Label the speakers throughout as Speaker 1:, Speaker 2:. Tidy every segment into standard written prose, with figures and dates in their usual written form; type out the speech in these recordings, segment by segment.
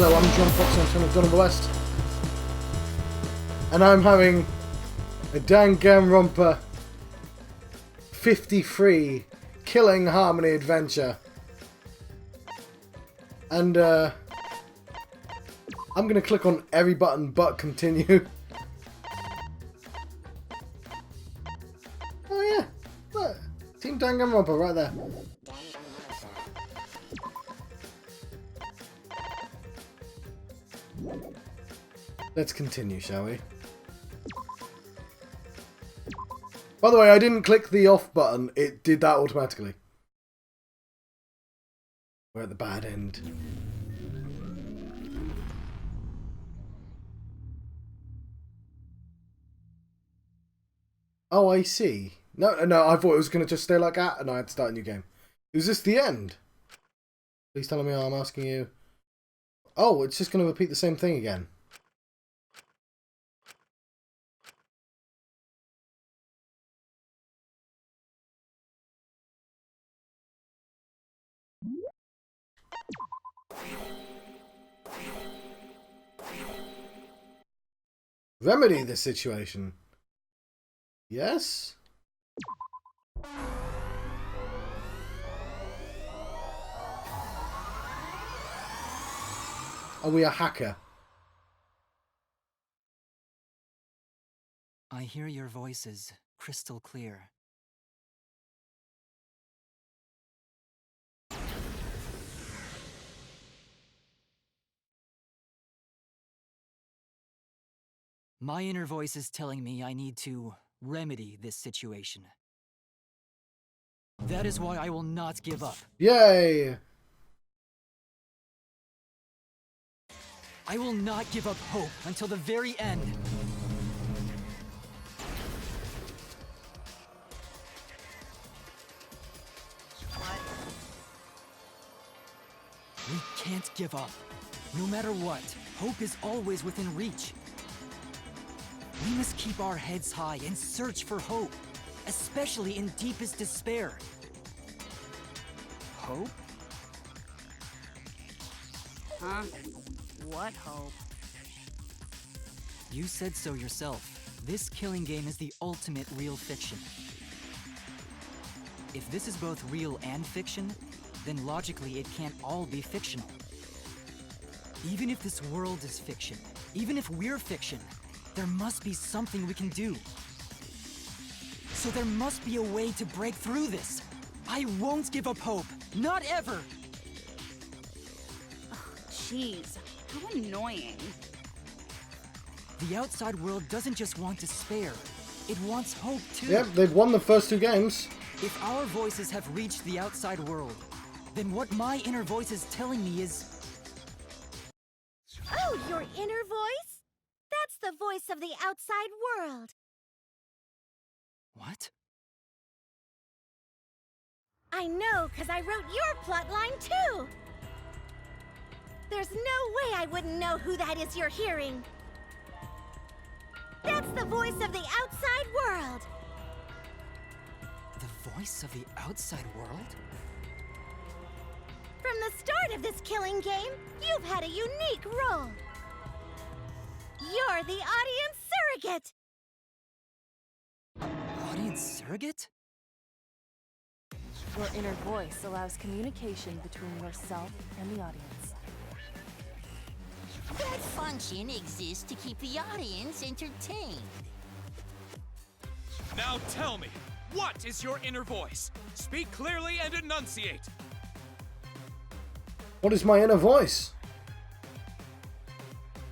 Speaker 1: Hello, I'm John Fox, I'm son of John of the West. And I'm having a Danganronpa 53 Killing Harmony adventure. And I'm gonna click on every button but continue. Oh yeah, look, Team Danganronpa right there. Let's continue, shall we? By the way, I didn't click the off button, it did that automatically. We're at the bad end. Oh, I see. No, I thought it was going to just stay like that and I had to start a new game. Is this the end? Please tell me I'm asking you. Oh, it's just going to repeat the same thing again. Remedy this situation. Yes? Are we a hacker?
Speaker 2: I hear your voices crystal clear. My inner voice is telling me I need to remedy this situation. That is why I will not give up.
Speaker 1: Yay!
Speaker 2: I will not give up hope until the very end. We can't give up. No matter what, hope is always within reach. We must keep our heads high and search for hope, especially in deepest despair. Hope?
Speaker 3: Huh? What hope?
Speaker 2: You said so yourself. This killing game is the ultimate real fiction. If this is both real and fiction, then logically it can't all be fictional. Even if this world is fiction, even if we're fiction, there must be something we can do. So there must be a way to break through this. I won't give up hope. Not ever!
Speaker 3: Jeez, how annoying.
Speaker 2: The outside world doesn't just want despair. It wants hope too.
Speaker 1: Yep, they've won the first two games.
Speaker 2: If our voices have reached the outside world, then what my inner voice is telling me is...
Speaker 4: Oh, your inner voice? That's the voice of the outside world.
Speaker 2: What?
Speaker 4: I know, because I wrote your plotline too. There's no way I wouldn't know who that is you're hearing. That's the voice of the outside world.
Speaker 2: The voice of the outside world?
Speaker 4: From the start of this killing game, you've had a unique role. You're the audience surrogate.
Speaker 2: Audience surrogate?
Speaker 5: Your inner voice allows communication between yourself and the audience.
Speaker 6: That function exists to keep the audience entertained.
Speaker 7: Now tell me, what is your inner voice? Speak clearly and enunciate.
Speaker 1: What is my inner voice?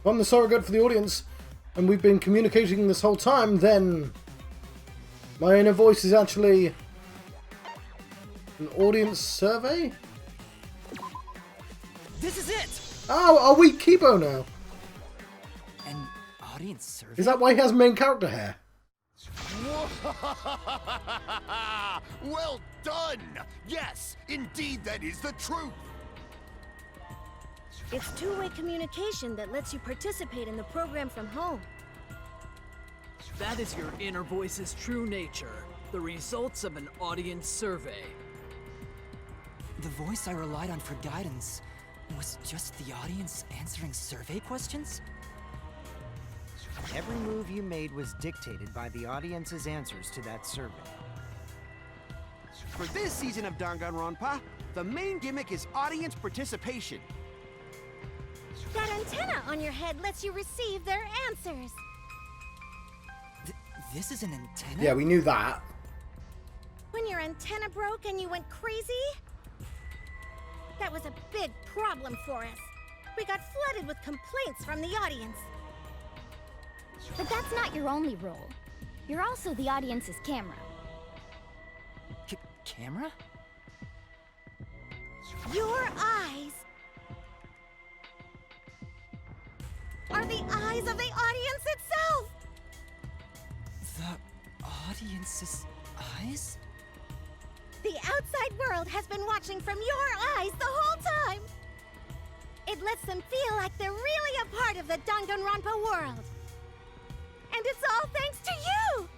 Speaker 1: If I'm the surrogate for the audience, and we've been communicating this whole time, then my inner voice is actually an audience survey?
Speaker 2: This is it!
Speaker 1: Oh, are we Kibo now?
Speaker 2: An audience survey?
Speaker 1: Is that why he has main character hair?
Speaker 8: Well done! Yes, indeed that is the truth!
Speaker 4: It's two-way communication that lets you participate in the program from home.
Speaker 9: That is your inner voice's true nature, the results of an audience survey.
Speaker 2: The voice I relied on for guidance was just the audience answering survey questions?
Speaker 10: Every move you made was dictated by the audience's answers to that survey.
Speaker 11: For this season of Danganronpa, the main gimmick is audience participation.
Speaker 4: That antenna on your head lets you receive their answers.
Speaker 2: This is an antenna?
Speaker 1: Yeah, we knew that.
Speaker 4: When your antenna broke and you went crazy, that was a big problem for us. We got flooded with complaints from the audience.
Speaker 12: But that's not your only role. You're also the audience's camera.
Speaker 2: Camera?
Speaker 4: Your eyes are the eyes of the audience itself!
Speaker 2: The audience's eyes?
Speaker 4: The outside world has been watching from your eyes the whole time! It lets them feel like they're really a part of the Danganronpa world. And it's all thanks to you!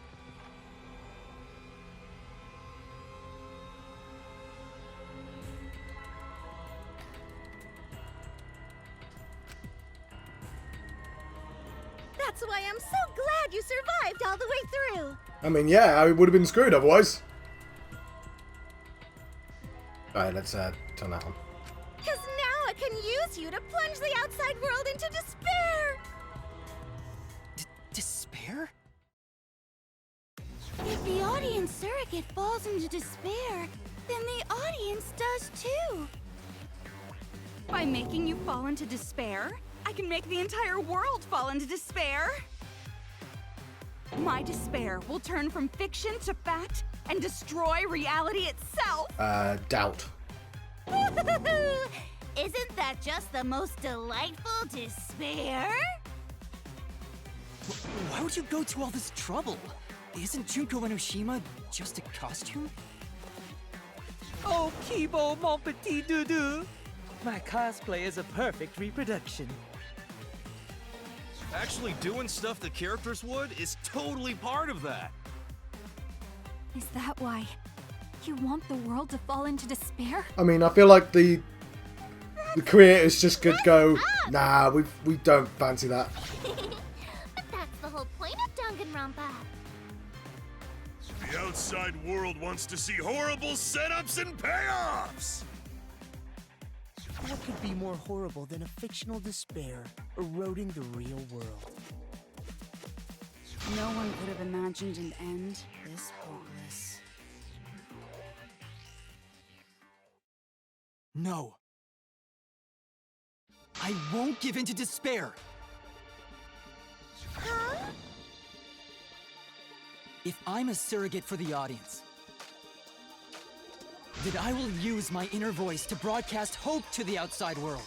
Speaker 4: That's why I'm so glad you survived all the way through.
Speaker 1: I mean, yeah, I would have been screwed otherwise. Alright, let's turn that on.
Speaker 4: Because now I can use you to plunge the outside world into despair.
Speaker 2: Despair?
Speaker 3: If the audience surrogate falls into despair, then the audience does too. By making you fall into despair, I can make the entire world fall into despair. My despair will turn from fiction to fact and destroy reality itself.
Speaker 1: Doubt.
Speaker 3: Isn't that just the most delightful despair?
Speaker 2: Why would you go to all this trouble? Isn't Junko Enoshima just a costume?
Speaker 13: Oh, Kibo, mon petit doudou. My cosplay is a perfect reproduction.
Speaker 14: Actually doing stuff the characters would is totally part of that.
Speaker 12: Is that why you want the world to fall into despair?
Speaker 1: I mean, I feel like the creators just could go, nah, we don't fancy that.
Speaker 4: But that's the whole point of Danganronpa.
Speaker 8: The outside world wants to see horrible setups and payoffs!
Speaker 13: What could be more horrible than a fictional despair eroding the real world?
Speaker 3: No one could have imagined an end this hopeless.
Speaker 2: No. I won't give in to despair.
Speaker 4: Huh?
Speaker 2: If I'm a surrogate for the audience, then I will use my inner voice to broadcast hope to the outside world.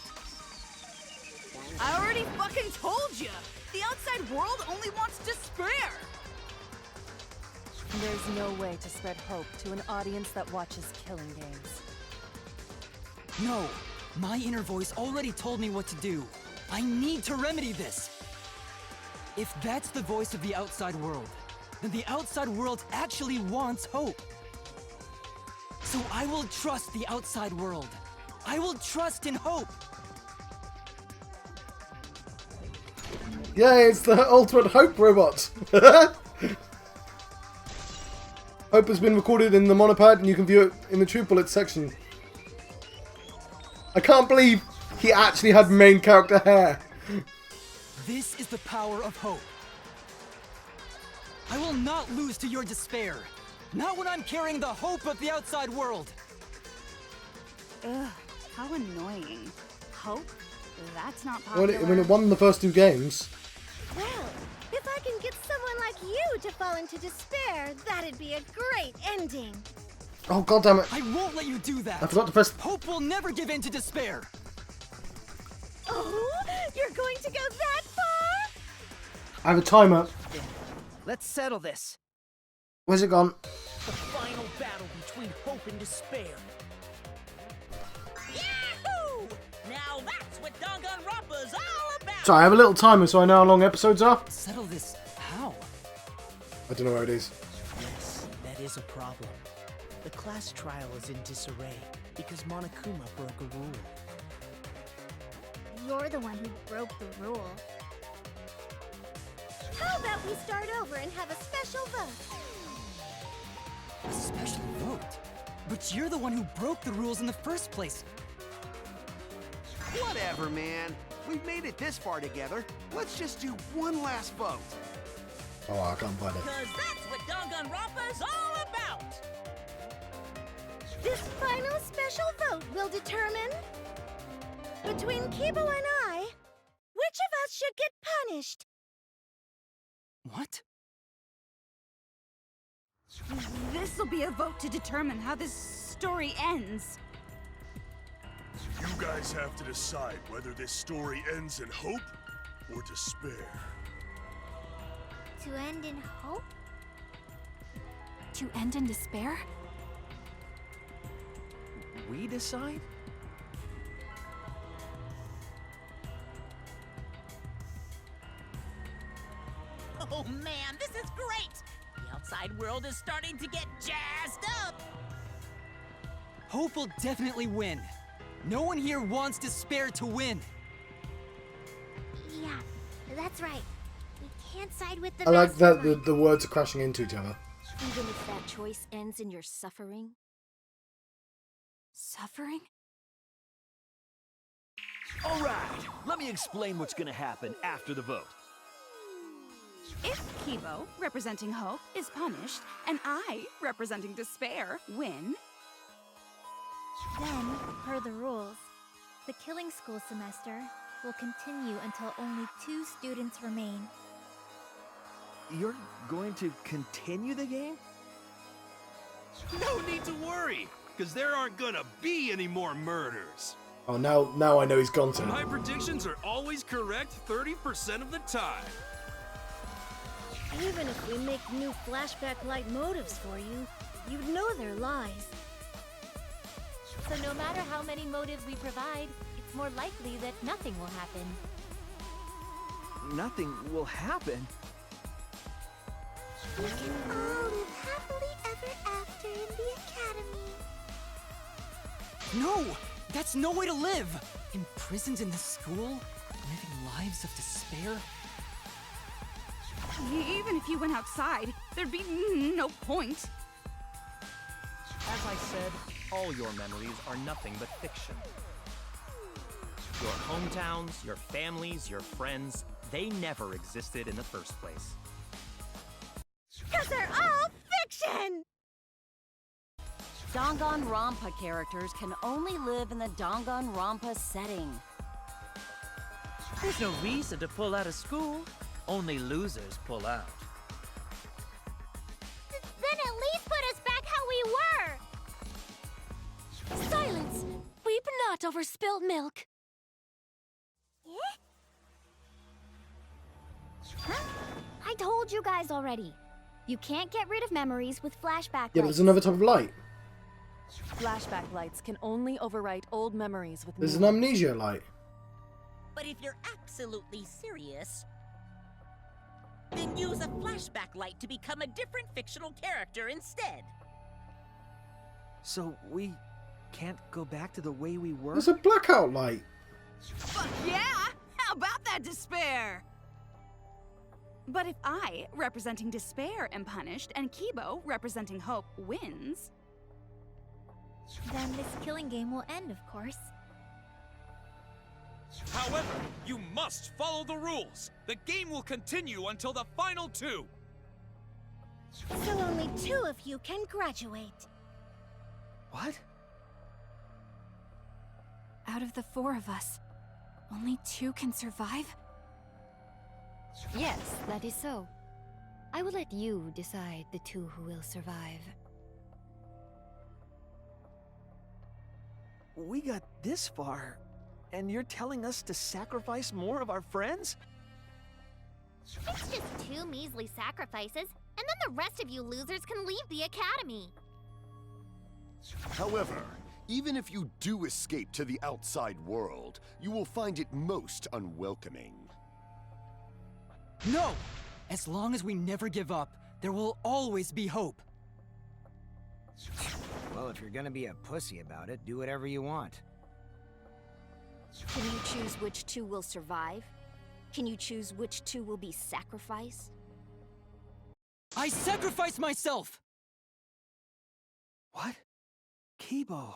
Speaker 9: I already fucking told you! The outside world only wants despair!
Speaker 5: There's no way to spread hope to an audience that watches killing games.
Speaker 2: No, my inner voice already told me what to do. I need to remedy this. If that's the voice of the outside world, then the outside world actually wants hope. So I will trust the outside world. I will trust in hope.
Speaker 1: Yay, it's the ultimate hope robot. Hope has been recorded in the monopad and you can view it in the True Bullets section. I can't believe he actually had main character hair.
Speaker 2: This is the power of hope. I will not lose to your despair. Not when I'm carrying the hope of the outside world.
Speaker 3: Ugh, how annoying. Hope? That's not popular.
Speaker 1: Well, I mean, it won the first 2 games.
Speaker 4: Well, if I can get someone like you to fall into despair, that'd be a great ending.
Speaker 1: Oh, god damn it.
Speaker 2: I won't let you do that.
Speaker 1: I forgot to press...
Speaker 2: Hope will never give in to despair.
Speaker 4: Oh, you're going to go that far?
Speaker 1: I have a timer.
Speaker 13: Let's settle this.
Speaker 1: Where's it gone?
Speaker 13: The final battle between hope and despair.
Speaker 6: Yahoo! Now that's what Danganronpa's all about!
Speaker 1: So I have a little timer so I know how long episodes are.
Speaker 2: Settle this how?
Speaker 1: I don't know where it is.
Speaker 13: Yes, that is a problem. The class trial is in disarray because Monokuma broke a rule.
Speaker 4: you're the one who broke the rule. How about we start over and have a special vote?
Speaker 2: A special vote? But you're the one who broke the rules in the first place.
Speaker 11: Whatever, man. We've made it this far together. Let's just do one last vote.
Speaker 1: Oh, I can't find it.
Speaker 6: Cause that's what Danganronpa's all about!
Speaker 4: This final special vote will determine, between Kibo and I, which of us should get punished.
Speaker 2: What?
Speaker 3: This'll be a vote to determine how this story ends.
Speaker 8: You guys have to decide whether this story ends in hope or despair.
Speaker 4: To end in hope?
Speaker 5: To end in despair?
Speaker 13: We decide?
Speaker 6: Oh man, this is great! The outside world is starting to get jazzed up!
Speaker 2: Hope will definitely win. No one here wants despair to win.
Speaker 4: Yeah, that's right. We can't side with the
Speaker 1: I like that
Speaker 4: mastermind.
Speaker 1: the words are crashing into each other.
Speaker 5: Even if that choice ends in your suffering? Suffering?
Speaker 13: All right, let me explain what's gonna happen after the vote.
Speaker 3: If Kibo, representing hope, is punished, and I, representing despair, win,
Speaker 4: Then, per the rules, the killing school semester will continue until only 2 students remain.
Speaker 13: You're going to continue the game?
Speaker 14: No need to worry, because there aren't gonna be any more murders.
Speaker 1: Oh, now I know he's gone to.
Speaker 14: My predictions are always correct 30% of the time.
Speaker 4: Even if we make new flashback-like motives for you, you'd know they're lies.
Speaker 5: So no matter how many motives we provide, it's more likely that nothing will happen.
Speaker 13: Nothing will happen.
Speaker 4: We can all live happily ever after in the academy.
Speaker 2: No! That's no way to live! Imprisoned in the school? Living lives of despair?
Speaker 3: even if you went outside, there'd be no point.
Speaker 15: As I said, all your memories are nothing but fiction. Your hometowns, your families, your friends, they never existed in the first place.
Speaker 4: 'Cause they're all fiction!
Speaker 5: Danganronpa characters can only live in the Danganronpa setting.
Speaker 13: There's no reason to pull out of school. Only losers pull out.
Speaker 4: Then at least put us back how we were!
Speaker 5: Silence! Weep not over spilled milk.
Speaker 12: Huh? I told you guys already. You can't get rid of memories with flashback
Speaker 1: Yeah, but
Speaker 12: lights.
Speaker 1: there's another type of light.
Speaker 5: Flashback lights can only overwrite old memories with
Speaker 1: There's
Speaker 5: new
Speaker 1: an
Speaker 5: ones.
Speaker 1: amnesia light.
Speaker 6: But if you're absolutely serious, then use a flashback light to become a different fictional character instead.
Speaker 13: So we can't go back to the way we were?
Speaker 1: There's a blackout light.
Speaker 3: Fuck yeah! How about that despair? But if I, representing despair, am punished, and Kibo, representing hope, wins...
Speaker 4: Then this killing game will end, of course.
Speaker 7: However, you must follow the rules. The game will continue until the final two.
Speaker 4: So only 2 of you can graduate.
Speaker 13: What?
Speaker 5: Out of the 4 of us, only 2 can survive?
Speaker 12: Yes, that is so. I will let you decide the 2 who will survive.
Speaker 13: We got this far, and you're telling us to sacrifice more of our friends?
Speaker 4: It's just 2 measly sacrifices, and then the rest of you losers can leave the academy.
Speaker 8: However, even if you do escape to the outside world, you will find it most unwelcoming.
Speaker 2: No! As long as we never give up, there will always be hope.
Speaker 10: Well, if you're gonna be a pussy about it, do whatever you want.
Speaker 12: Can you choose which two will survive? Can you choose which two will be sacrificed?
Speaker 2: I sacrifice myself!
Speaker 9: What? Kibo.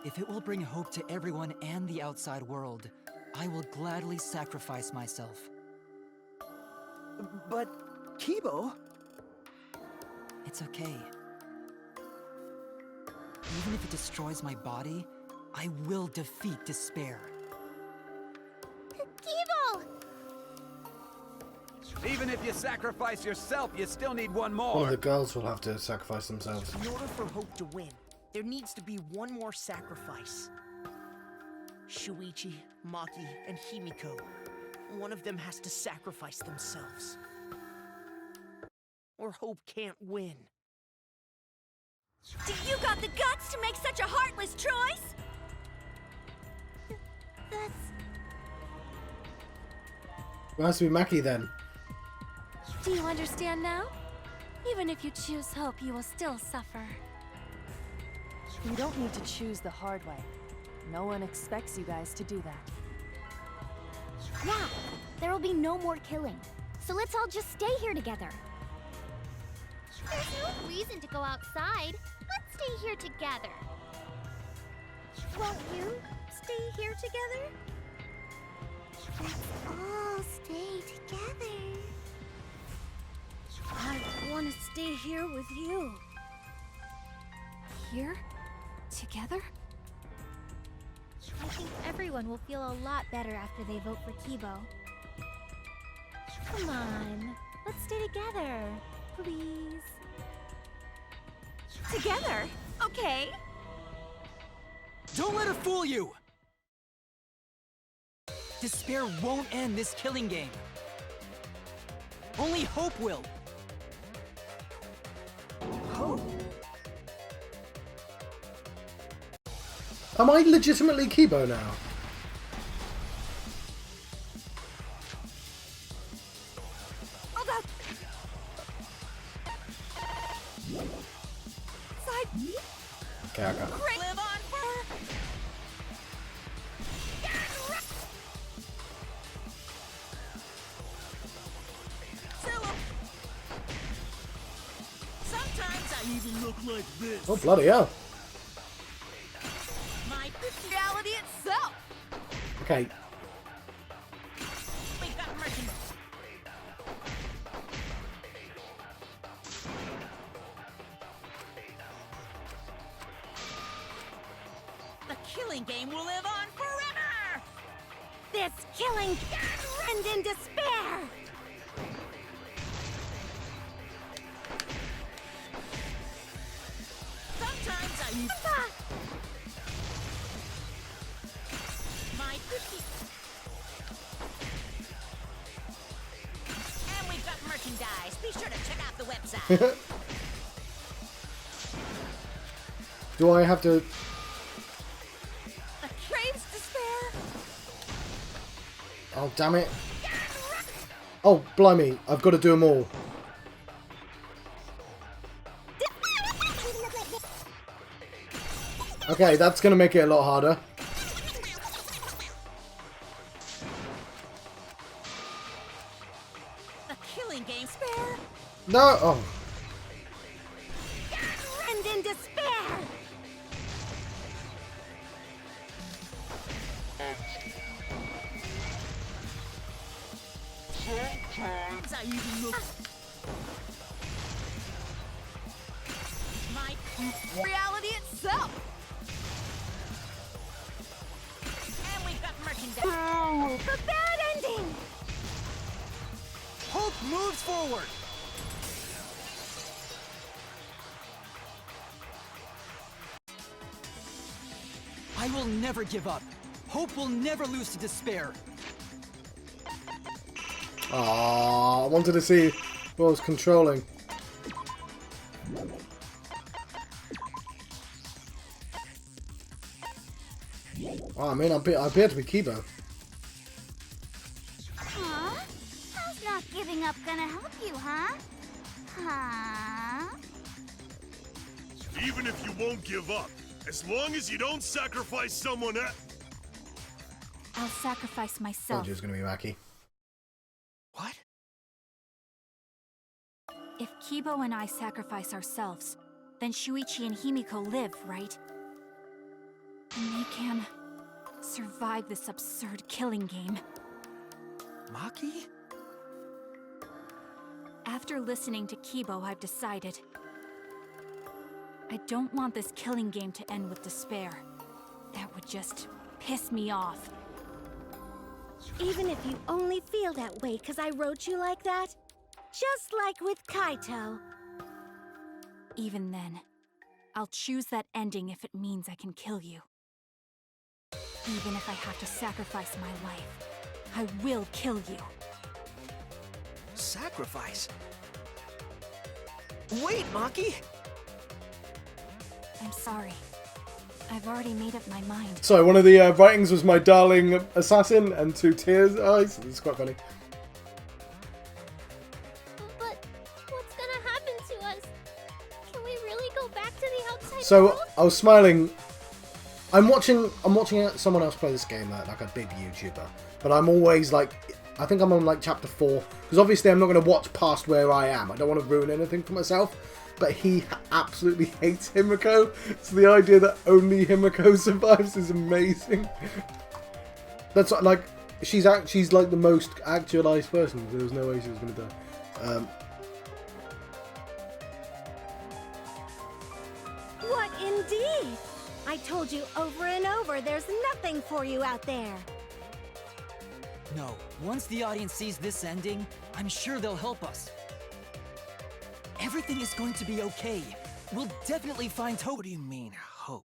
Speaker 2: If it will bring hope to everyone and the outside world, I will gladly sacrifice myself.
Speaker 9: But, Kibo?
Speaker 2: It's okay. Even if it destroys my body, I will defeat despair.
Speaker 4: Kibo!
Speaker 11: Even if you sacrifice yourself, you still need one
Speaker 1: One
Speaker 11: more.
Speaker 1: of the girls will have to sacrifice themselves.
Speaker 6: In order for Hope to win, there needs to be one more sacrifice. Shuichi, Maki, and Himiko. One of them has to sacrifice themselves. Or Hope can't win.
Speaker 4: Do you got the guts to make such a heartless choice? That's...
Speaker 1: It has to be Maki then.
Speaker 5: Do you understand now? Even if you choose hope, you will still suffer.
Speaker 16: You don't need to choose the hard way. No one expects you guys to do that.
Speaker 12: Yeah, there will be no more killing. So let's all just stay here together.
Speaker 4: There's no reason to go outside. Let's stay here together. Won't you stay here together? Let's all stay together. I want to stay here with you.
Speaker 5: Here? Together?
Speaker 3: I think everyone will feel a lot better after they vote for Kibo. Come on, let's stay together, please.
Speaker 4: Together? Okay.
Speaker 2: Don't let her fool you! Despair won't end this killing game. Only hope will.
Speaker 1: Hope? Am I legitimately Kibo now?
Speaker 4: Hold up. Side.
Speaker 1: Okay, I got it.
Speaker 6: Live on for... Sometimes I even look like this.
Speaker 1: Oh, bloody hell.
Speaker 6: My reality itself.
Speaker 1: Okay.
Speaker 6: We got merchandise. The killing game will live on forever.
Speaker 4: This killing end in despair.
Speaker 6: Sometimes I need my cookie. And we've got merchandise. Be sure to check out the website.
Speaker 1: Do I have to...
Speaker 4: Craves despair.
Speaker 1: Oh, damn it. Oh, blimey. I've got to do them all. Okay, that's going to make it a lot harder.
Speaker 6: The killing game spare.
Speaker 1: No! Oh.
Speaker 4: End in despair.
Speaker 6: Sometimes I even look... My reality itself. And we've got merchandise.
Speaker 4: The bad ending.
Speaker 2: Hope moves forward. I will never give up. Hope will never lose to despair.
Speaker 1: Aww, I wanted to see what I was controlling. Oh, I mean, I appear to be Kibo.
Speaker 4: Huh? How's not giving up gonna help you, huh? Huh?
Speaker 8: Even if you won't give up, as long as you don't sacrifice someone else.
Speaker 3: I'll sacrifice
Speaker 1: Told
Speaker 3: myself.
Speaker 1: you it was going to be Maki.
Speaker 14: What?
Speaker 3: If Kibo and I sacrifice ourselves, then Shuichi and Himiko live, right? And they can survive this absurd killing game.
Speaker 14: Maki?
Speaker 3: After listening to Kibo, I've decided. I don't want this killing game to end with despair. That would just piss me off.
Speaker 4: Even if you only feel that way because I wrote you like that? Just like with Kaito.
Speaker 3: Even then, I'll choose that ending if it means I can kill you. Even if I have to sacrifice my life, I will kill you.
Speaker 14: Sacrifice? Wait, Maki!
Speaker 3: I'm sorry. I've already made up my mind.
Speaker 1: So one of the writings was my darling assassin and 2 tears eyes. It's quite funny.
Speaker 5: But what's gonna happen to us? Can we really go back to the outside
Speaker 1: So
Speaker 5: world?
Speaker 1: I was smiling. I'm watching someone else play this game, like a big YouTuber. But I'm always like, I think I'm on like chapter 4 because obviously I'm not going to watch past where I am. I don't want to ruin anything for myself. But he absolutely hates Himiko, so the idea that only Himiko survives is amazing. That's like she's like the most actualized person. There was no way she was going to die.
Speaker 4: What indeed? I told you over and over there's nothing for you out there.
Speaker 2: No, once the audience sees this ending, I'm sure they'll help us. Everything is going to be okay. We'll definitely find hope.
Speaker 14: What do you mean, hope?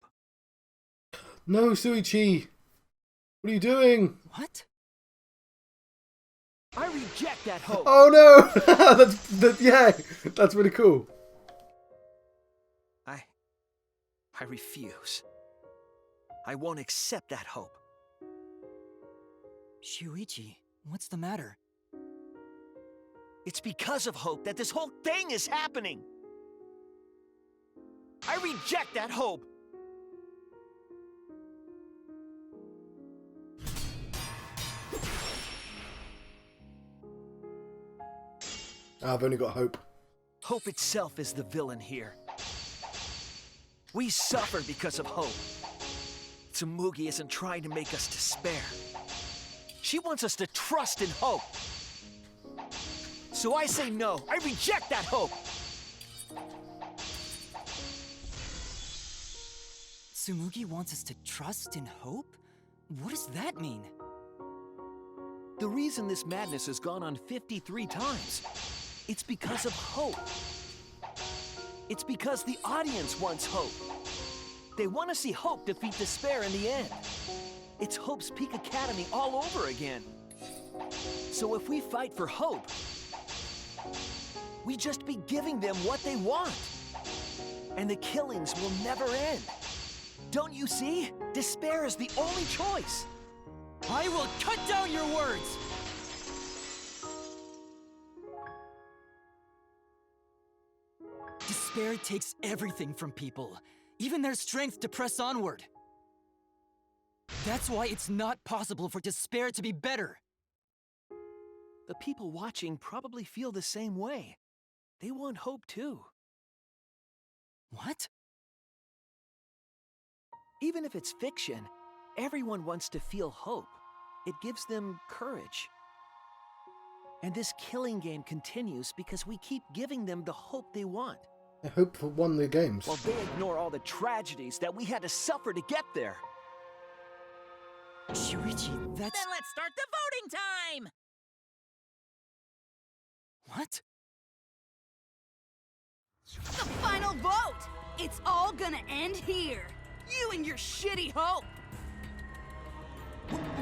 Speaker 1: No, Suichi! What are you doing?
Speaker 2: What?
Speaker 14: I reject that hope!
Speaker 1: Oh no! Yeah, that's really cool.
Speaker 14: I refuse. I won't accept that hope.
Speaker 2: Shuichi, what's the matter?
Speaker 14: It's because of hope that this whole thing is happening! I reject that hope!
Speaker 1: I've only got hope.
Speaker 14: Hope itself is the villain here. We suffer because of hope. Tsumugi isn't trying to make us despair. She wants us to trust in hope. So I say no. I reject that hope.
Speaker 2: Tsumugi wants us to trust in hope? What does that mean?
Speaker 14: The reason this madness has gone on 53 times, it's because of hope. It's because the audience wants hope. They want to see hope defeat despair in the end. It's Hope's Peak Academy all over again. So if we fight for hope, we just be giving them what they want. And the killings will never end. Don't you see? Despair is the only choice.
Speaker 2: I will cut down your words! Despair takes everything from people, even their strength to press onward. That's why it's not possible for despair to be better.
Speaker 14: The people watching probably feel the same way. They want hope too.
Speaker 2: What?
Speaker 14: Even if it's fiction, everyone wants to feel hope. It gives them courage. And this killing game continues because we keep giving them the hope they want.
Speaker 1: I hope for won the games.
Speaker 14: While they ignore all the tragedies that we had to suffer to get there.
Speaker 2: Shuichi, that's...
Speaker 6: Then let's start the voting time!
Speaker 2: What?
Speaker 17: The final vote! It's all gonna end here! You and your shitty hope!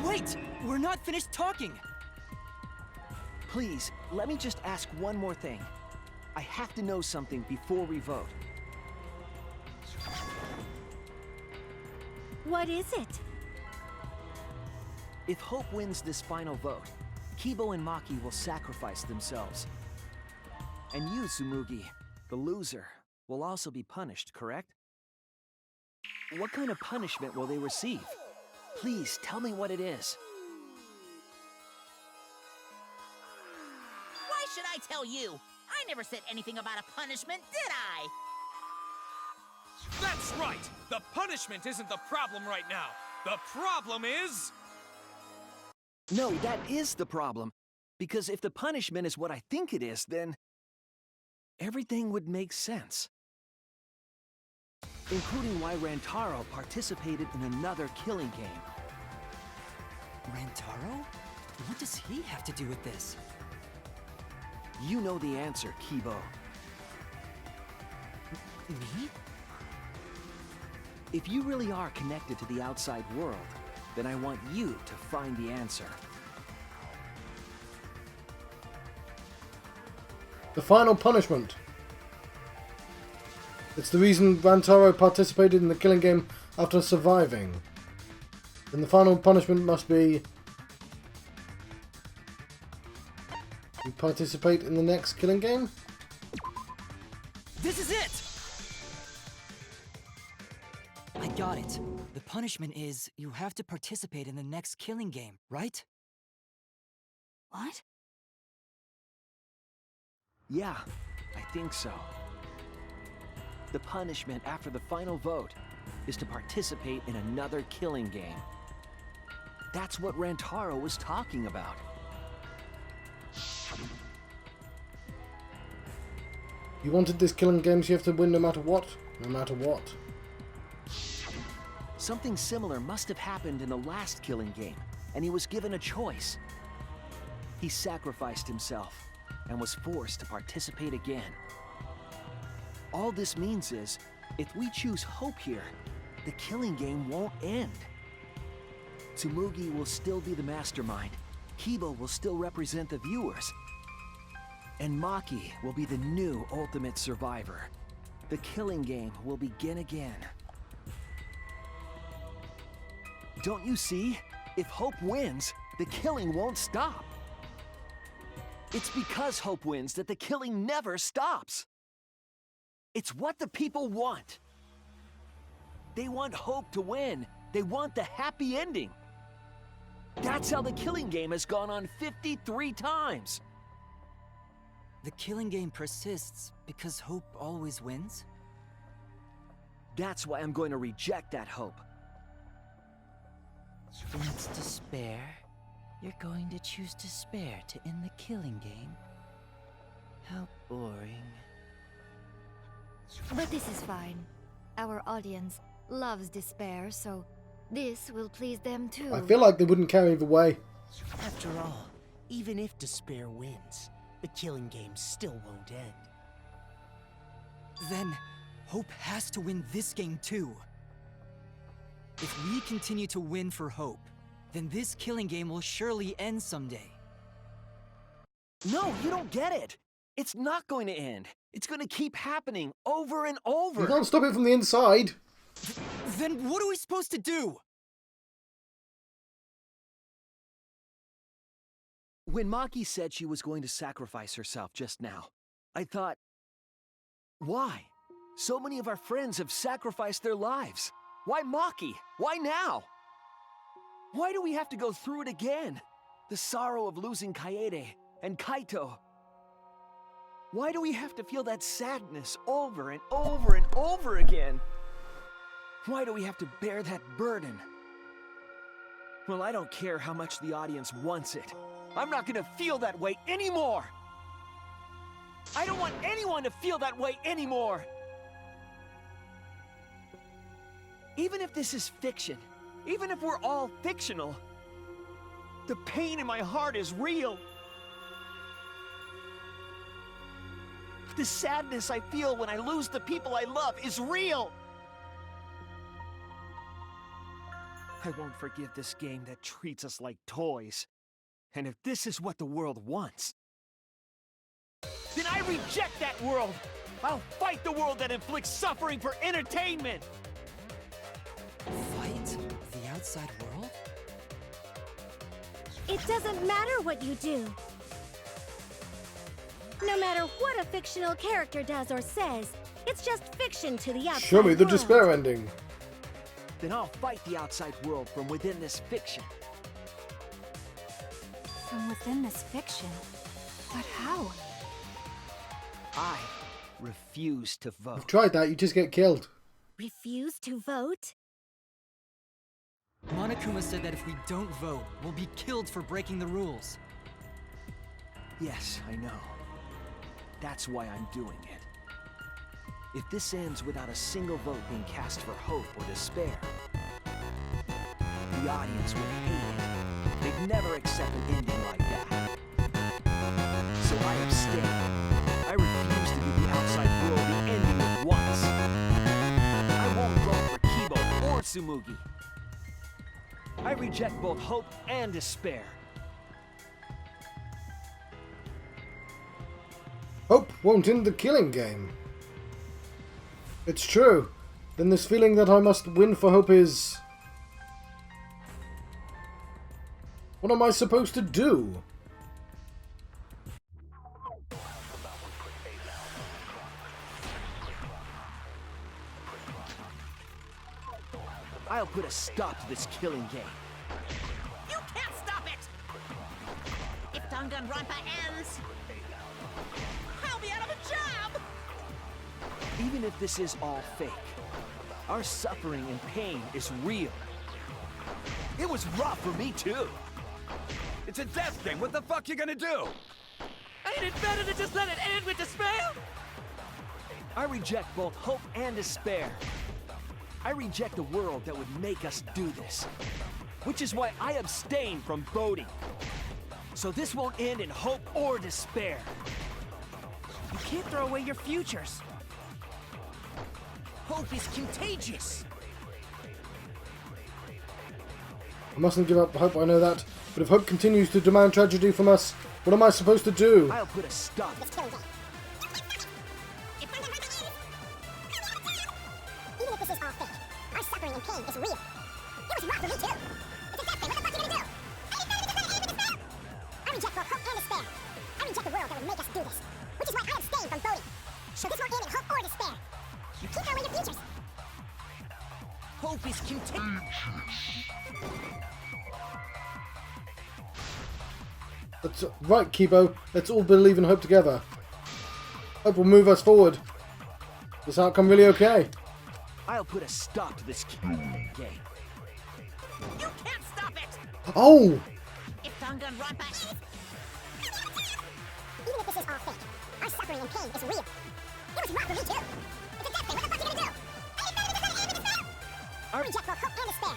Speaker 2: Wait! We're not finished talking!
Speaker 14: Please, let me just ask one more thing. I have to know something before we vote.
Speaker 4: What is it?
Speaker 14: If Hope wins this final vote, Kibo and Maki will sacrifice themselves. And you, Tsumugi, the loser, will also be punished, correct? What kind of punishment will they receive? Please, tell me what it is.
Speaker 6: Why should I tell you? I never said anything about a punishment, did I?
Speaker 7: That's right! The punishment isn't the problem right now. The problem is...
Speaker 14: No, that is the problem. Because if the punishment is what I think it is, then everything would make sense. Including why Rantaro participated in another killing game.
Speaker 2: Rantaro? What does he have to do with this?
Speaker 14: You know the answer, Kibo.
Speaker 2: Me?
Speaker 14: If you really are connected to the outside world, then I want you to find the answer.
Speaker 1: The final punishment. It's the reason Rantaro participated in the killing game after surviving. Then the final punishment must be... you participate in the next killing game?
Speaker 2: This is it! I got it. The punishment is you have to participate in the next killing game, right? What?
Speaker 14: Yeah, I think so. The punishment after the final vote is to participate in another killing game. That's what Rantaro was talking about.
Speaker 1: You wanted this killing game, so you have to win no matter what? No matter what.
Speaker 14: Something similar must have happened in the last killing game, and he was given a choice. He sacrificed himself and was forced to participate again. All this means is, if we choose hope here, the killing game won't end. Tsumugi will still be the mastermind, Kibo will still represent the viewers, and Maki will be the new ultimate survivor. The killing game will begin again. Don't you see? If Hope wins, the killing won't stop. It's because Hope wins that the killing never stops. It's what the people want. They want Hope to win. They want the happy ending. That's how the killing game has gone on 53 times.
Speaker 2: The killing game persists because hope always wins?
Speaker 14: That's why I'm going to reject that hope.
Speaker 13: It's despair. You're going to choose despair to end the killing game? How boring.
Speaker 12: But this is fine. Our audience loves despair, so this will please them too.
Speaker 1: I feel like they wouldn't care either way.
Speaker 13: After all, even if despair wins, the killing game still won't end.
Speaker 2: Then, Hope has to win this game too. If we continue to win for Hope, then this killing game will surely end someday.
Speaker 14: No, you don't get it. It's not going to end. It's going to keep happening over and over.
Speaker 1: You can't stop it from the inside.
Speaker 2: Then what are we supposed to do?
Speaker 14: When Maki said she was going to sacrifice herself just now, I thought, why? So many of our friends have sacrificed their lives. Why Maki? Why now? Why do we have to go through it again? The sorrow of losing Kaede and Kaito. Why do we have to feel that sadness over and over and over again? Why do we have to bear that burden? Well, I don't care how much the audience wants it. I'm not gonna feel that way anymore! I don't want anyone to feel that way anymore! Even if this is fiction, even if we're all fictional, the pain in my heart is real. The sadness I feel when I lose the people I love is real. I won't forgive this game that treats us like toys. And if this is what the world wants, then I reject that world! I'll fight the world that inflicts suffering for entertainment!
Speaker 2: Fight the outside world?
Speaker 4: It doesn't matter what you do. No matter what a fictional character does or says, it's just fiction to the outside
Speaker 1: Show me the
Speaker 4: world.
Speaker 1: despair ending.
Speaker 14: then I'll fight the outside world from within this fiction.
Speaker 3: From within this fiction? But how?
Speaker 14: I refuse to vote.
Speaker 1: You've tried that, you just get killed.
Speaker 4: Refuse to vote?
Speaker 2: Monokuma said that if we don't vote, we'll be killed for breaking the rules.
Speaker 14: Yes, I know. That's why I'm doing it. If this ends without a single vote being cast for hope or despair, the audience would hate it. They'd never accept an ending like that. So I abstain. I refuse to give the outside world the ending at once. I won't vote for Kibo or Tsumugi. I reject both hope and despair.
Speaker 1: Hope won't end the killing game. It's true. Then this feeling that I must win for hope is... What am I supposed to do?
Speaker 14: I'll put a stop to this killing game.
Speaker 6: You can't stop it! If Danganronpa ends, I'll be out of a job!
Speaker 14: Even if this is all fake, our suffering and pain is real. It was rough for me too.
Speaker 11: It's a death game. What the fuck you gonna do?
Speaker 9: Ain't it better to just let it end with despair?
Speaker 14: I reject both hope and despair. I reject a world that would make us do this. Which is why I abstain from voting. So this won't end in hope or despair.
Speaker 6: You can't throw away your futures. Hope is contagious.
Speaker 1: I mustn't give up hope, I know that. But if hope continues to demand tragedy from us, what am I supposed to do?
Speaker 14: I'll put a stop to this killing game.
Speaker 4: Even if this is all fake, our suffering and pain is real. It was rough for me too. It's a death thing. What the fuck you gonna do? I reject both hope and despair. I reject the world that would make us do this. Which is why I abstain from voting. So this won't end in hope or despair. You can't throw away your futures.
Speaker 6: Hope is contagious.
Speaker 1: That's right, Kibo. Let's all believe and hope together. Hope will move us forward. This outcome really okay?
Speaker 14: I'll put a stop to this killing game.
Speaker 6: You can't stop it!
Speaker 1: Oh!
Speaker 6: If Danganronpa...
Speaker 4: Even if this is all fake, our suffering and pain is real. It was rough for me too. It's a death thing. What the fuck you gonna do? I reject both hope and despair.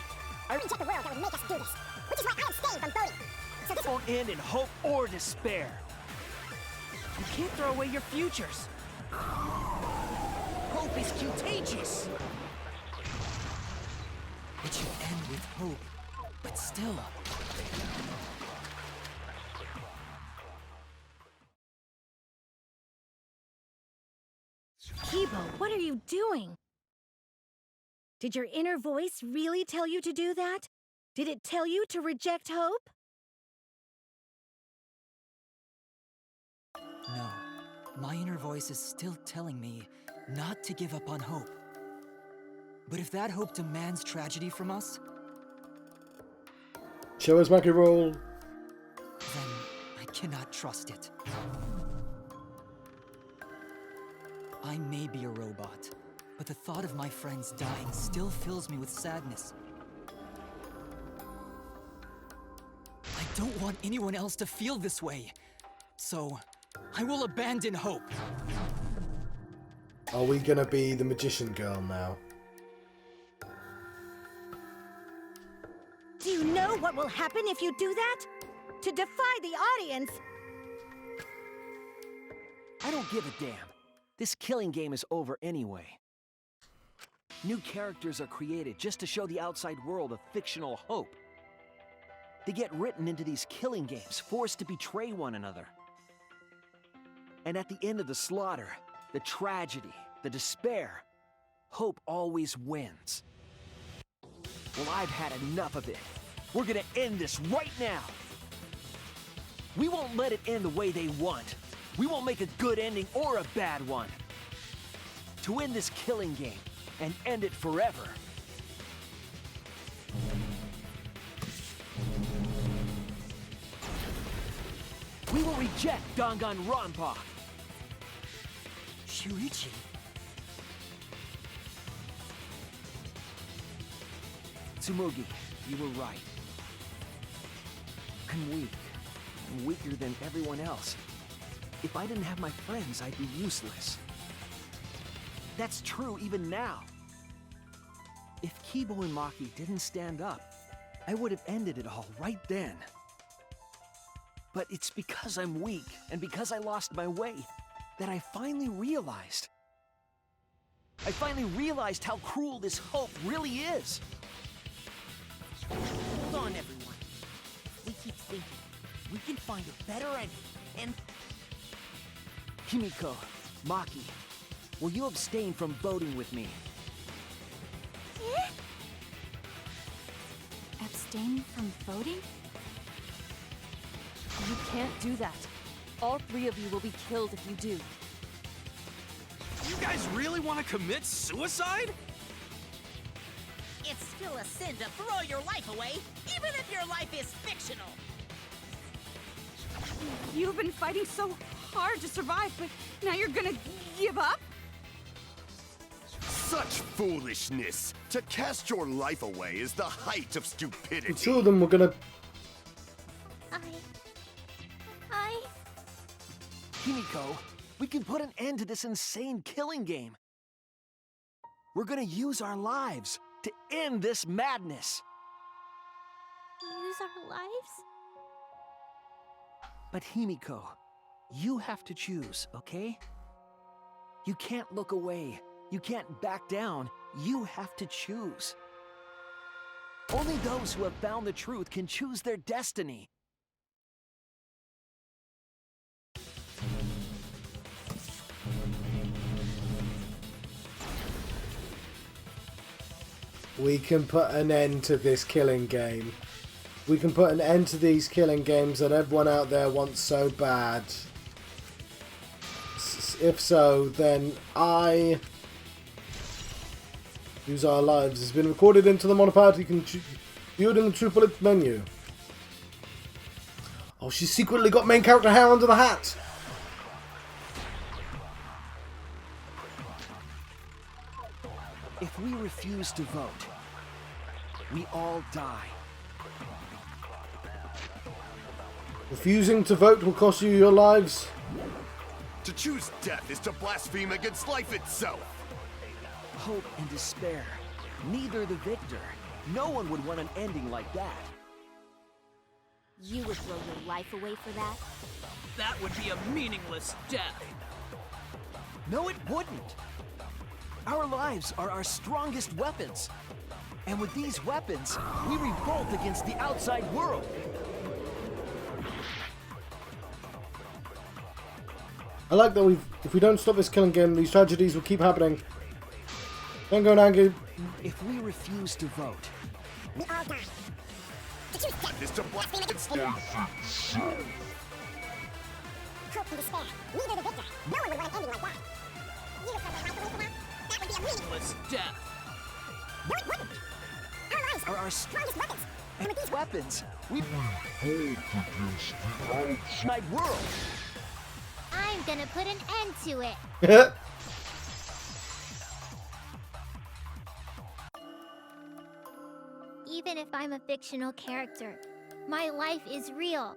Speaker 4: I reject the world that would make us do this. Which is why I abstain from voting. So this
Speaker 14: won't end in hope or despair.
Speaker 6: You can't throw away your futures. Hope is contagious.
Speaker 2: It should end with hope, but still...
Speaker 4: Kibo, what are you doing? Did your inner voice really tell you to do that? Did it tell you to reject hope?
Speaker 2: No. My inner voice is still telling me not to give up on hope. But if that hope demands tragedy from us...
Speaker 1: Show us Mackie roll.
Speaker 2: Then I cannot trust it. I may be a robot, but the thought of my friends dying still fills me with sadness. I don't want anyone else to feel this way, so I will abandon hope.
Speaker 1: Are we gonna be the magician girl now?
Speaker 4: Do you know what will happen if you do that? To defy the audience!
Speaker 14: I don't give a damn. This killing game is over anyway. New characters are created just to show the outside world a fictional hope. They get written into these killing games, forced to betray one another. And at the end of the slaughter, the tragedy, the despair, hope always wins. Well, I've had enough of it. We're gonna end this right now. We won't let it end the way they want. We won't make a good ending or a bad one. To end this killing game and end it forever, We will reject Danganronpa.
Speaker 2: Shuichi.
Speaker 14: Tsumugi, you were right. I'm weak. I'm weaker than everyone else. If I didn't have my friends, I'd be useless. That's true even now. If Kibo and Maki didn't stand up, I would have ended it all right then. But it's because I'm weak, and because I lost my way, that I finally realized. I finally realized how cruel this hope really is.
Speaker 6: Hold on, everyone. We keep thinking. We can find a better ending, and...
Speaker 14: Himiko, Maki, will you abstain from voting with me?
Speaker 16: Abstain from voting? You can't do that. All 3 of you will be killed if you do.
Speaker 7: You guys really want to commit suicide?
Speaker 6: It's still a sin to throw your life away, even if your life is fictional.
Speaker 17: You've been fighting so hard to survive, but now you're gonna give up?
Speaker 8: Such foolishness! To cast your life away is the height of stupidity.
Speaker 1: The 2 of them were gonna...
Speaker 14: Himiko, we can put an end to this insane killing game. We're gonna use our lives to end this madness.
Speaker 4: Use our lives?
Speaker 14: But Himiko, you have to choose, okay? You can't look away. You can't back down. You have to choose. Only those who have found the truth can choose their destiny.
Speaker 1: We can put an end to this killing game. We can put an end to these killing games that everyone out there wants so bad. If so, then I... Use our lives. It's been recorded into the monopod. You can view it in the True Bullet menu. Oh, she's secretly got main character hair under the hat.
Speaker 14: If we refuse to vote, we all die.
Speaker 1: Refusing to vote will cost you your lives.
Speaker 8: To choose death is to blaspheme against life itself.
Speaker 14: Hope and despair. Neither the victor. No one would want an ending like that.
Speaker 4: You would throw your life away for that?
Speaker 9: That would be a meaningless death.
Speaker 14: No, it wouldn't. Our lives are our strongest weapons. And with these weapons, we revolt against the outside world.
Speaker 1: I like that if we don't stop this killing game, these tragedies will keep happening. Don't go angry.
Speaker 14: If we refuse to vote,
Speaker 4: we all die. To choose death is to blaspheme against life. Hope and despair. Neither the victor. No one would want an ending like that. You would throw your life away for that? That would be a meaningless
Speaker 9: death.
Speaker 4: No, it wouldn't. Our lives are our strongest weapons. And with these
Speaker 14: weapons, we hold against the outside world.
Speaker 4: I'm gonna put an end to it. Even if I'm a fictional character, my life is real.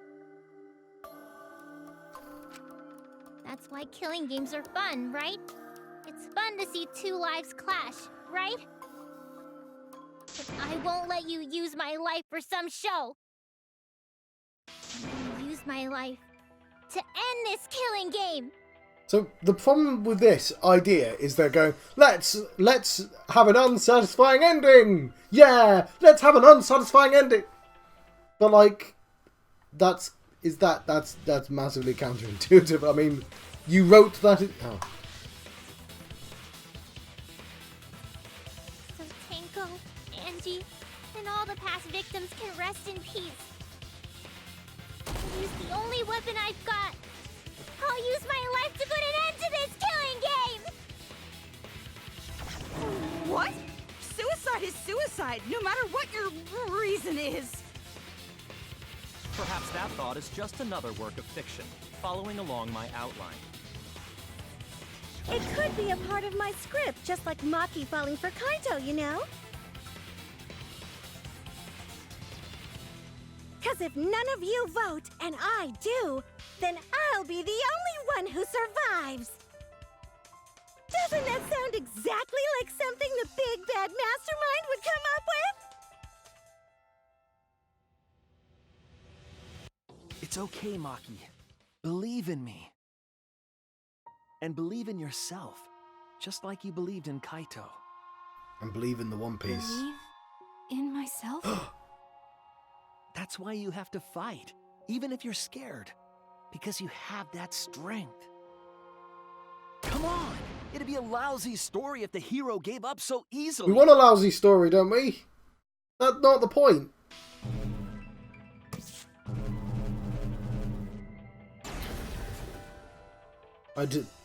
Speaker 4: That's why killing games are fun, right? It's fun to see 2 lives clash, right? But I won't let you use my life for some show. I'm gonna use my life to end this killing game.
Speaker 1: So the problem with this idea is they're going, let's have an unsatisfying ending. Yeah, let's have an unsatisfying ending. But like, that's massively counterintuitive. I mean, you wrote that. Oh.
Speaker 4: So Tenko, Angie, and all the past victims can rest in peace. I'll use the only weapon I've got. I'll use my life to put an end to this killing game!
Speaker 17: What? Suicide is suicide, no matter what your reason is.
Speaker 15: Perhaps that thought is just another work of fiction, following along my outline.
Speaker 4: It could be a part of my script, just like Maki falling for Kaito, you know? Because if none of you vote, and I do, then I'll be the only one who survives! Doesn't that sound exactly like something the big bad mastermind would come up with?
Speaker 14: It's okay, Maki. Believe in me. And believe in yourself, just like you believed in Kaito.
Speaker 1: And believe in the One Piece.
Speaker 3: Believe in myself?
Speaker 14: That's why you have to fight, even if you're scared. Because you have that strength. Come on! It'd be a lousy story if the hero gave up so easily.
Speaker 1: We want a lousy story, don't we? That's not the point.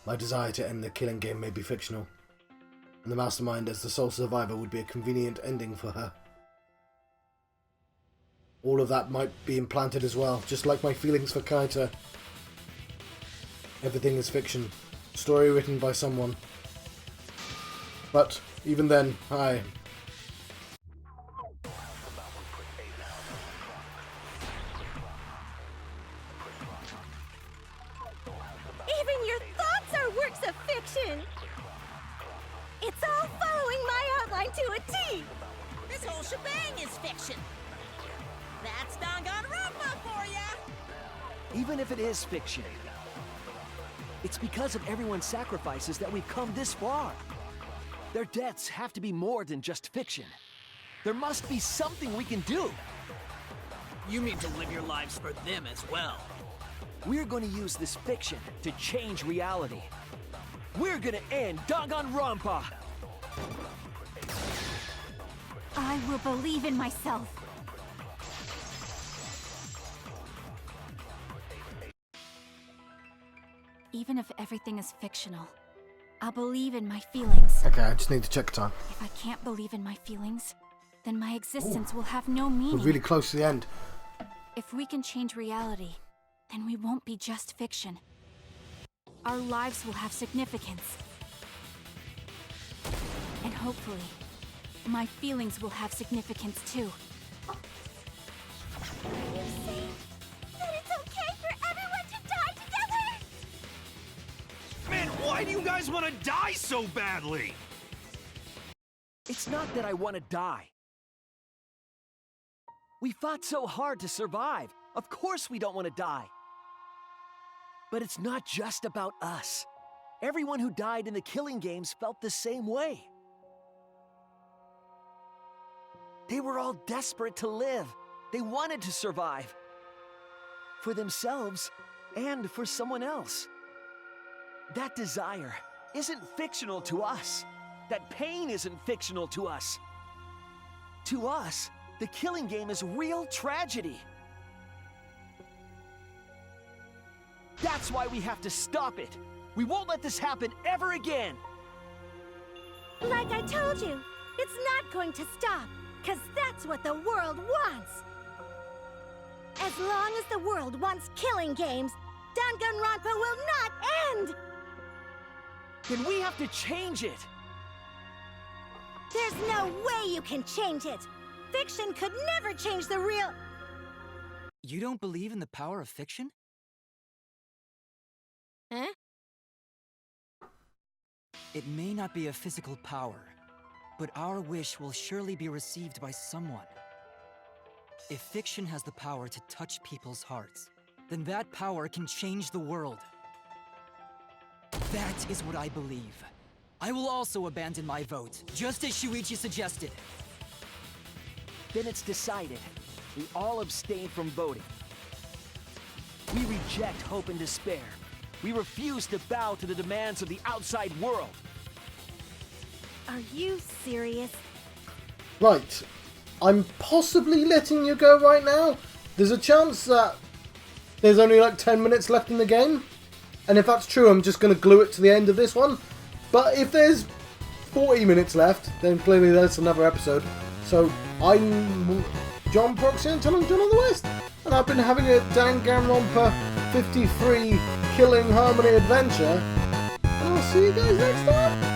Speaker 1: My desire to end the killing game may be fictional, and the mastermind as the sole survivor would be a convenient ending for her. All of that might be implanted as well, just like my feelings for Kaito. Everything is fiction. Story written by someone. But, even then,
Speaker 4: Even your thoughts are works of fiction! It's all following my outline to a T!
Speaker 6: This whole shebang is fiction. That's Danganronpa for ya!
Speaker 14: Even if it is fiction, it's because of everyone's sacrifices that we've come this far. Their deaths have to be more than just fiction. There must be something we can do.
Speaker 9: You mean to live your lives for them as well?
Speaker 14: We're going to use this fiction to change reality. We're going to end Danganronpa!
Speaker 3: I will believe in myself. Even if everything is fictional, I'll believe in my feelings.
Speaker 1: Okay, I just need to check time.
Speaker 3: If I can't believe in my feelings, then my existence will have no meaning.
Speaker 1: We're really close to the end.
Speaker 3: If we can change reality, then we won't be just fiction. Our lives will have significance. And hopefully, my feelings will have significance too.
Speaker 4: You say that it's okay for everyone to die together?
Speaker 11: Man, why do you guys want to die so badly?
Speaker 14: It's not that I want to die. We fought so hard to survive. Of course we don't want to die. But it's not just about us. Everyone who died in the killing games felt the same way. They were all desperate to live. They wanted to survive. For themselves and for someone else. That desire isn't fictional to us. That pain isn't fictional to us. To us, the killing game is real tragedy. That's why we have to stop it. We won't let this happen ever again.
Speaker 4: Like I told you, it's not going to stop, because that's what the world wants. As long as the world wants killing games, Danganronpa will not end!
Speaker 14: Then we have to change it.
Speaker 4: There's no way you can change it. Fiction could never change the real...
Speaker 2: You don't believe in the power of fiction?
Speaker 4: Huh?
Speaker 2: It may not be a physical power, but our wish will surely be received by someone. If fiction has the power to touch people's hearts, then that power can change the world. That is what I believe. I will also abandon my vote, just as Shuichi suggested.
Speaker 14: Then it's decided. We all abstain from voting. We reject hope and despair. We refuse to bow to the demands of the outside world.
Speaker 4: Are you serious?
Speaker 1: Right. I'm possibly letting you go right now. There's a chance that there's only like 10 minutes left in the game. And if that's true, I'm just going to glue it to the end of this one. But if there's 40 minutes left, then clearly there's another episode. So I'm John Proxy and telling John of the West. and I've been having a Danganronpa 53 killing harmony adventure. And I'll see you guys next time.